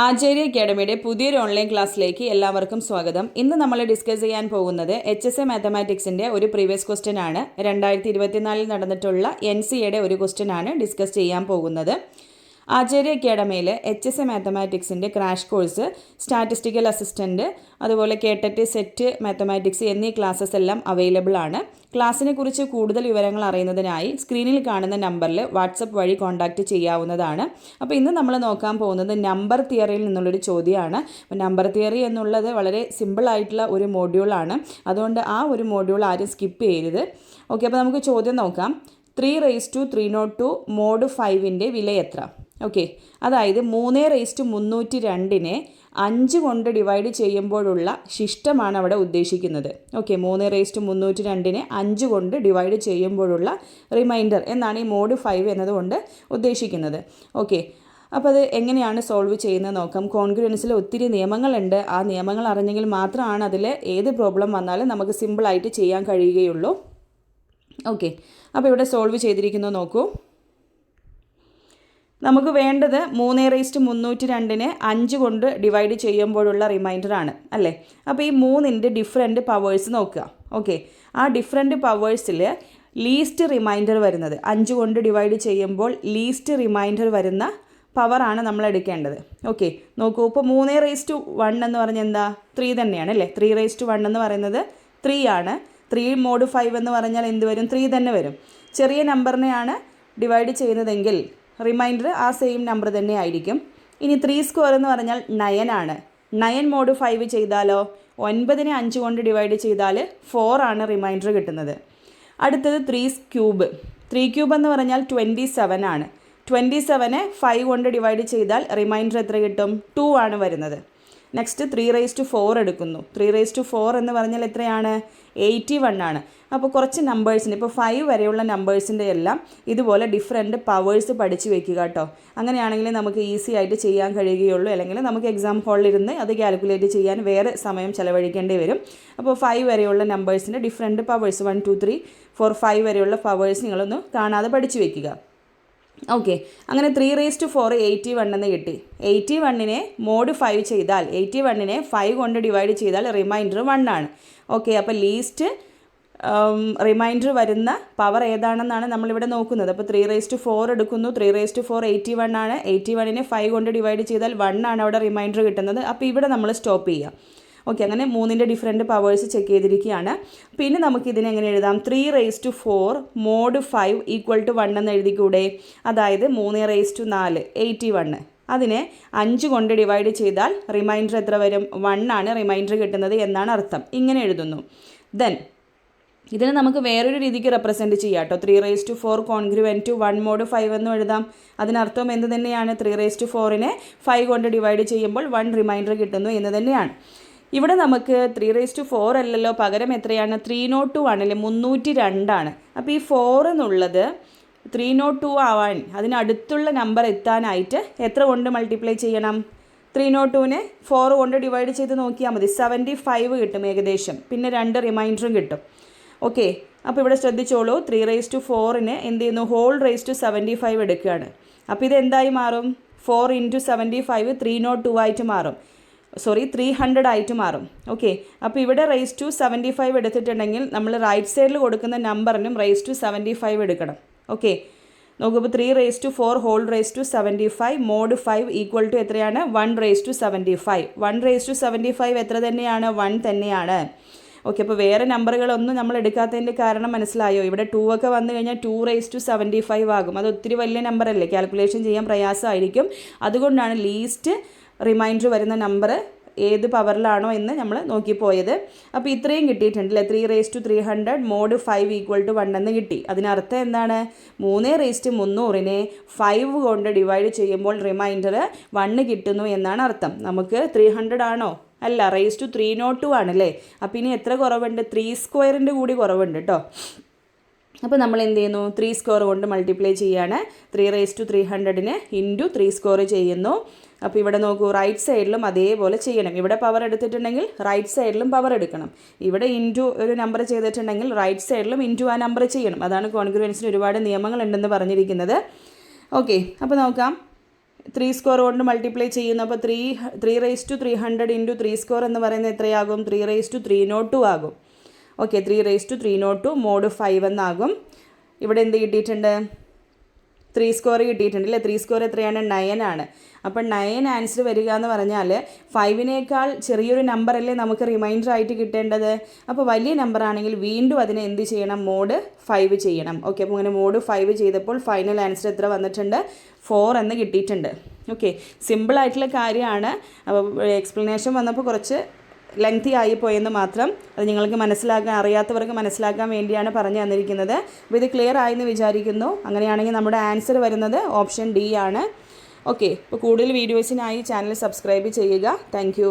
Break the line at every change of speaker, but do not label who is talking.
ആചാര്യ അക്കാഡമിയുടെ പുതിയൊരു ഓൺലൈൻ ക്ലാസ്സിലേക്ക് എല്ലാവർക്കും സ്വാഗതം. ഇന്ന് നമ്മൾ ഡിസ്കസ് ചെയ്യാൻ പോകുന്നത് HSA മാത്തമാറ്റിക്സിൻ്റെ ഒരു പ്രീവിയസ് ക്വസ്റ്റ്യൻ ആണ്. 2024 നടന്നിട്ടുള്ള NCAയുടെ ഒരു ക്വസ്റ്റ്യൻ ആണ് ഡിസ്കസ് ചെയ്യാൻ പോകുന്നത്. ആചാര്യ അക്കാഡമിയിൽ HSA മാത്തമാറ്റിക്സിൻ്റെ ക്രാഷ് കോഴ്സ്, സ്റ്റാറ്റിസ്റ്റിക്കൽ അസിസ്റ്റൻറ്റ്, അതുപോലെ കേട്ടറ്റ്, സെറ്റ് മാത്തമാറ്റിക്സ് എന്നീ ക്ലാസ്സസ് എല്ലാം അവൈലബിൾ ആണ്. ക്ലാസ്സിനെ കുറിച്ച് കൂടുതൽ വിവരങ്ങൾ അറിയുന്നതിനായി സ്ക്രീനിൽ കാണുന്ന നമ്പറിൽ വാട്സപ്പ് വഴി കോൺടാക്റ്റ് ചെയ്യാവുന്നതാണ്. അപ്പോൾ ഇന്ന് നമ്മൾ നോക്കാൻ പോകുന്നത് നമ്പർ തിയറിയിൽ നിന്നുള്ളൊരു ചോദ്യമാണ്. അപ്പോൾ നമ്പർ തിയറി എന്നുള്ളത് വളരെ സിമ്പിളായിട്ടുള്ള ഒരു മോഡ്യൂളാണ്. അതുകൊണ്ട് ആ ഒരു മോഡ്യൂൾ ആരും സ്കിപ്പ് ചെയ്യരുത്. ഓക്കെ, അപ്പോൾ നമുക്ക് ചോദ്യം നോക്കാം. 3/302 മോഡ് 5ൻ്റെ വില എത്ര? ഓക്കെ, അതായത് 3/302നെ 5 കൊണ്ട് ഡിവൈഡ് ചെയ്യുമ്പോഴുള്ള ശിഷ്ടമാണ് അവിടെ ഉദ്ദേശിക്കുന്നത്. ഓക്കെ, 3/302നെ 5 കൊണ്ട് ഡിവൈഡ് ചെയ്യുമ്പോഴുള്ള റിമൈൻഡർ എന്നാണ് ഈ മോഡ് 5 എന്നതുകൊണ്ട് ഉദ്ദേശിക്കുന്നത്. ഓക്കെ, അപ്പോൾ അത് എങ്ങനെയാണ് സോൾവ് ചെയ്യുന്നത് നോക്കാം. കോൺഗ്രുവൻസിൽ ഒത്തിരി നിയമങ്ങളുണ്ട്. ആ നിയമങ്ങൾ അറിഞ്ഞെങ്കിൽ മാത്രമാണ് അതിൽ ഏത് പ്രോബ്ലം വന്നാലും നമുക്ക് സിമ്പിളായിട്ട് ചെയ്യാൻ കഴിയുകയുള്ളൂ. ഓക്കെ, അപ്പോൾ ഇവിടെ സോൾവ് ചെയ്തിരിക്കുന്നത് നോക്കൂ. നമുക്ക് വേണ്ടത് 3/302നെ 5 കൊണ്ട് ഡിവൈഡ് ചെയ്യുമ്പോഴുള്ള റിമൈൻഡറാണ് അല്ലേ. അപ്പോൾ ഈ 3ൻ്റെ ഡിഫറെൻറ്റ് പവേഴ്സ് നോക്കുക. ഓക്കെ, ആ ഡിഫറെൻറ്റ് പവേഴ്സിൽ ലീസ്റ്റ് റിമൈൻഡർ വരുന്നത് 5 കൊണ്ട് ഡിവൈഡ് ചെയ്യുമ്പോൾ ലീസ്റ്റ് റിമൈൻഡർ വരുന്ന പവറാണ് നമ്മൾ എടുക്കേണ്ടത്. ഓക്കെ, നോക്കൂ. ഇപ്പോൾ 3/1 എന്ന് പറഞ്ഞാൽ എന്താ? 3 തന്നെയാണ് അല്ലേ. 3/1 എന്ന് പറയുന്നത് 3 ആണ്. 3 മോഡ് 5 എന്ന് പറഞ്ഞാൽ എന്ത് വരും? 3 തന്നെ വരും. ചെറിയ നമ്പറിനെയാണ് ഡിവൈഡ് ചെയ്യുന്നതെങ്കിൽ റിമൈൻഡർ ആ സെയിം നമ്പർ തന്നെ ആയിരിക്കും. ഇനി 3² എന്ന് പറഞ്ഞാൽ 9 ആണ്. 9 മോഡ് 5 ചെയ്താലോ? 9നെ 5 കൊണ്ട് ഡിവൈഡ് ചെയ്താൽ 4 ആണ് റിമൈൻഡർ കിട്ടുന്നത്. അടുത്തത് 3³ 3³ എന്ന് പറഞ്ഞാൽ 27 ആണ്. 27നെ 5 കൊണ്ട് ഡിവൈഡ് ചെയ്താൽ റിമൈൻഡർ എത്ര കിട്ടും? 2 ആണ് വരുന്നത്. നെക്സ്റ്റ് 3/4 എടുക്കുന്നു. 3/4 എന്ന് പറഞ്ഞാൽ എത്രയാണ്? 81 ആണ്. അപ്പോൾ കുറച്ച് നമ്പേഴ്സിന്, ഇപ്പോൾ 5 വരെയുള്ള നമ്പേഴ്സിൻ്റെ എല്ലാം ഇതുപോലെ ഡിഫറെൻറ്റ് പവേഴ്സ് പഠിച്ച് വെക്കുക കേട്ടോ. അങ്ങനെയാണെങ്കിൽ നമുക്ക് ഈസി ആയിട്ട് ചെയ്യാൻ കഴിയുകയുള്ളൂ. അല്ലെങ്കിൽ നമുക്ക് എക്സാം ഹാളിലിരുന്ന് അത് കാൽക്കുലേറ്റ് ചെയ്യാൻ വേറെ സമയം ചിലവഴിക്കേണ്ടി വരും. അപ്പോൾ 5 വരെയുള്ള നമ്പേഴ്സിൻ്റെ ഡിഫറെൻറ്റ് പവേഴ്സ് 1 2 3 4 5 വരെയുള്ള പവേഴ്സ് നിങ്ങളൊന്ന് കാണാതെ പഠിച്ച് വെക്കുക. ഓക്കെ, അങ്ങനെ 3/4 81 എന്ന് കിട്ടി. 81നെ മോഡ് 5 ചെയ്താൽ 81നെ 5 കൊണ്ട് ഡിവൈഡ് ചെയ്താൽ റിമൈൻഡർ 1 ആണ്. ഓക്കെ, അപ്പോൾ ലീസ്റ്റ് റിമൈൻഡർ വരുന്ന പവർ ഏതാണെന്നാണ് നമ്മളിവിടെ നോക്കുന്നത്. അപ്പോൾ 3/4 എടുക്കുന്നു. 3/4 81 ആണ്. 81നെ 5 കൊണ്ട് ഡിവൈഡ് ചെയ്താൽ 1 ആണ് അവിടെ റിമൈൻഡർ കിട്ടുന്നത്. അപ്പോൾ ഇവിടെ നമ്മൾ സ്റ്റോപ്പ് ചെയ്യാം. ഓക്കെ, അങ്ങനെ 3ൻ്റെ ഡിഫറെൻറ്റ് പവേഴ്സ് ചെക്ക് ചെയ്തിരിക്കുകയാണ്. പിന്നെ നമുക്കിതിനെ എങ്ങനെ എഴുതാം? 3/4 മോഡ് 5 = 1 എന്ന് എഴുതിക്കൂടെ? അതായത് 3/4 81. അതിനെ 5 കൊണ്ട് ഡിവൈഡ് ചെയ്താൽ റിമൈൻഡർ എത്ര വരും? 1 ആണ് റിമൈൻഡർ കിട്ടുന്നത് എന്നാണ് അർത്ഥം. ഇങ്ങനെ എഴുതുന്നു. ദെൻ ഇതിനെ നമുക്ക് വേറൊരു രീതിക്ക് റെപ്രസെൻറ്റ് ചെയ്യാം കേട്ടോ. 3/4 കോൺഗ്രുവൻറ്റ് 1 മോഡ് 5 എന്നും എഴുതാം. അതിനർത്ഥം എന്ത് തന്നെയാണ്? 3/4നെ 5 കൊണ്ട് ഡിവൈഡ് ചെയ്യുമ്പോൾ 1 റിമൈൻഡർ കിട്ടുന്നു എന്ന് തന്നെയാണ്. ഇവിടെ നമുക്ക് 3/4 അല്ലല്ലോ, പകരം എത്രയാണ്? 302 ആണല്ലേ, 302 ആണ്. അപ്പോൾ ഈ 4 എന്നുള്ളത് 302 ആവാൻ അതിനടുത്തുള്ള നമ്പർ എത്താനായിട്ട് എത്ര കൊണ്ട് മൾട്ടിപ്ലൈ ചെയ്യണം? 302നെ 4 കൊണ്ട് ഡിവൈഡ് ചെയ്ത് നോക്കിയാൽ മതി. 75 കിട്ടും ഏകദേശം. പിന്നെ 2 റിമൈൻഡറും കിട്ടും. ഓക്കെ, അപ്പോൾ ഇവിടെ ശ്രദ്ധിച്ചോളൂ. 3/4നെ എന്ത് ചെയ്യുന്നു? ഹോൾ റേസ് ടു 75 എടുക്കുകയാണ്. അപ്പോൾ ഇത് എന്തായി മാറും? 4 × 75 302 ആയിട്ട് മാറും. 300 ആയിട്ട് മാറും. ഓക്കെ, അപ്പോൾ ഇവിടെ റേസ് ടു 75 എടുത്തിട്ടുണ്ടെങ്കിൽ നമ്മൾ റൈറ്റ് സൈഡിൽ കൊടുക്കുന്ന നമ്പറിനും റേസ് ടു 75 എടുക്കണം. ഓക്കെ, നോക്കുമ്പോൾ 3/4 ഹോൾ റേസ് ടു 75 മോഡ് 5 = എത്രയാണ്? 1/75. 1/75 എത്ര തന്നെയാണ്? 1 തന്നെയാണ്. ഓക്കെ, അപ്പോൾ വേറെ നമ്പറുകളൊന്നും നമ്മൾ എടുക്കാത്തതിൻ്റെ കാരണം മനസ്സിലായോ? ഇവിടെ 2 ഒക്കെ വന്നു കഴിഞ്ഞാൽ 2/75 ആകും. അത് ഒത്തിരി വലിയ നമ്പറല്ലേ, കാൽക്കുലേഷൻ ചെയ്യാൻ പ്രയാസമായിരിക്കും. അതുകൊണ്ടാണ് ലീസ്റ്റ് റിമൈൻഡർ വരുന്ന നമ്പർ ഏത് പവറിലാണോ എന്ന് നമ്മൾ നോക്കിപ്പോയത്. അപ്പോൾ ഇത്രയും കിട്ടിയിട്ടുണ്ടല്ലേ. 3/300 മോഡ് 5 = 1 എന്ന് കിട്ടി. അതിനർത്ഥം എന്താണ്? 3/300നെ 5 കൊണ്ട് ഡിവൈഡ് ചെയ്യുമ്പോൾ റിമൈൻഡർ 1 കിട്ടുന്നു എന്നാണ് അർത്ഥം. നമുക്ക് 300 ആണോ? അല്ല, റേസ് ടു 302 ആണല്ലേ. അപ്പോൾ ഇനി എത്ര കുറവുണ്ട്? 3² കൂടി കുറവുണ്ട് കേട്ടോ. അപ്പോൾ നമ്മൾ എന്ത് ചെയ്യുന്നു? 3² കൊണ്ട് മൾട്ടിപ്ലൈ ചെയ്യാണ്. 3/300നെ × 3² ചെയ്യുന്നു. അപ്പോൾ ഇവിടെ നോക്കൂ, റൈറ്റ് സൈഡിലും അതേപോലെ ചെയ്യണം. ഇവിടെ പവർ എടുത്തിട്ടുണ്ടെങ്കിൽ റൈറ്റ് സൈഡിലും പവർ എടുക്കണം. ഇവിടെ ഇൻറ്റു ഒരു നമ്പർ ചെയ്തിട്ടുണ്ടെങ്കിൽ റൈറ്റ് സൈഡിലും ഇൻറ്റു ആ നമ്പർ ചെയ്യണം. അതാണ് കോൺഗ്രുവൻസിന് ഒരുപാട് നിയമങ്ങളുണ്ടെന്ന് പറഞ്ഞിരിക്കുന്നത്. ഓക്കെ, അപ്പോൾ നോക്കാം. 3 സ്ക്വയർ കൊണ്ട് മൾട്ടിപ്ലൈ ചെയ്യുന്നു. അപ്പോൾ 3 into 3 സ്ക്വയർ എന്ന് പറയുന്നത് എത്രയാകും? 3/302 ആകും. ഓക്കെ, 3/302 mod 5 എന്നാകും. ഇവിടെ എന്ത് കിട്ടിയിട്ടുണ്ട്? 3 സ്ക്വയർ കിട്ടിയിട്ടുണ്ട് അല്ലേ? 3 സ്ക്വയർ എത്രയാണ്? 9 ആണ്. അപ്പോൾ 9 ആൻസർ വരിക എന്ന് പറഞ്ഞാൽ 5നേക്കാൾ ചെറിയൊരു നമ്പറല്ലേ നമുക്ക് റിമൈൻഡർ ആയിട്ട് കിട്ടേണ്ടത്. അപ്പോൾ വലിയ നമ്പർ ആണെങ്കിൽ വീണ്ടും അതിനെ എന്ത് ചെയ്യണം? mod 5 ചെയ്യണം. ഓക്കെ, അപ്പോൾ അങ്ങനെ mod 5 ചെയ്തപ്പോൾ ഫൈനൽ ആൻസർ എത്ര വന്നിട്ടുണ്ട്? 4 എന്ന് കിട്ടിയിട്ടുണ്ട്. ഓക്കെ, സിമ്പിളായിട്ടുള്ള കാര്യമാണ്. അപ്പോൾ എക്സ്പ്ലനേഷൻ വന്നപ്പോൾ കുറച്ച് ലെങ്തി ആയിപ്പോയെന്ന് മാത്രം. അത് നിങ്ങൾക്ക് അറിയാത്തവർക്ക് മനസ്സിലാക്കാൻ വേണ്ടിയാണ് പറഞ്ഞു തന്നിരിക്കുന്നത്. അപ്പോൾ ഇത് ക്ലിയർ ആയെന്ന് വിചാരിക്കുന്നു. അങ്ങനെയാണെങ്കിൽ നമ്മുടെ ആൻസർ വരുന്നത് ഓപ്ഷൻ ഡി ആണ്. ഓക്കെ, അപ്പോൾ കൂടുതൽ വീഡിയോസിനായി ചാനൽ സബ്സ്ക്രൈബ് ചെയ്യുക. താങ്ക്